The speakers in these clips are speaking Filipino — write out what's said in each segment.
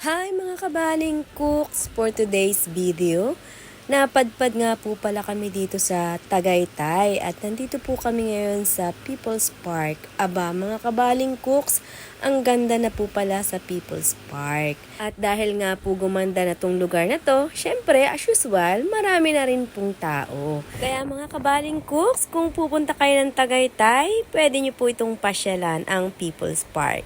Hi mga kabaling cooks! For today's video, napadpad nga po pala kami dito sa Tagaytay at nandito po kami ngayon sa People's Park. Aba mga kabaling cooks, ang ganda na po pala sa People's Park. At dahil nga po gumanda na tong lugar na to, syempre as usual, marami na rin pong tao. Kaya mga kabaling cooks, kung pupunta kayo ng Tagaytay, pwede nyo po itong pasyalan ang People's Park.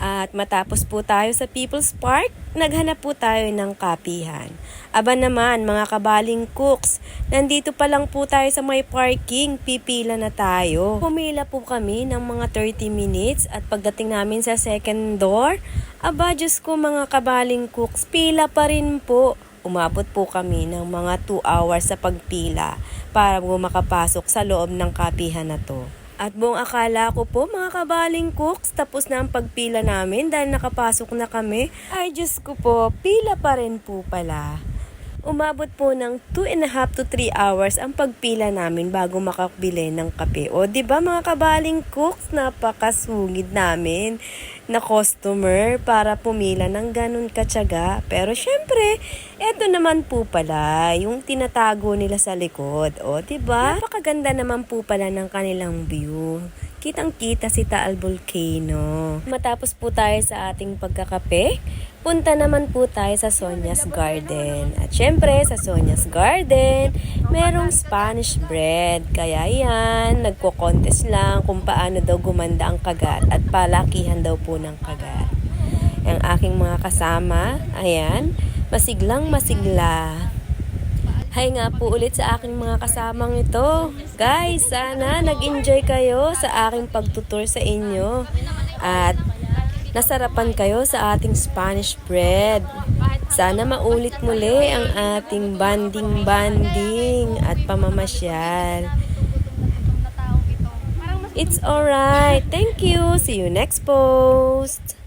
At matapos po tayo sa People's Park, naghanap po tayo ng kapihan. Aba naman mga kabaling cooks, nandito pa lang po tayo sa may parking, pipila na tayo. Pumila po kami ng mga 30 minutes at pagdating namin sa second door, aba Diyos ko mga kabaling cooks, pila pa rin po. Umabot po kami ng mga 2 hours sa pagpila para po makapasok sa loob ng kapihan na to. At buong akala ko po mga kabaling cooks, tapos na ang pagpila namin dahil nakapasok na kami. Ay Diyos ko po, pila pa rin po pala. Umabot po ng 2.5 to 3 hours ang pagpila namin bago makabili ng kape. O diba mga kabaling cooks, napakasungid namin na customer para pumila ng ganun katsaga. Pero syempre, eto naman po pala yung tinatago nila sa likod. O diba? Napakaganda naman po pala ng kanilang view. Kitang-kita si Taal Volcano. Matapos po tayo sa ating pagkakape, punta naman po tayo sa Sonia's Garden. At syempre, sa Sonia's Garden, merong Spanish bread. Kaya yan, nagko-contest lang kung paano daw gumanda ang kagat at palakihan daw po ng kagat. Ang aking mga kasama, ayan, masiglang masigla. Hi nga po ulit sa aking mga kasamang ito. Guys, sana nag-enjoy kayo sa aking pagtutur sa inyo. At nasarapan kayo sa ating Spanish bread. Sana maulit muli ang ating banding-banding at pamamasyal. It's alright. Thank you. See you next post.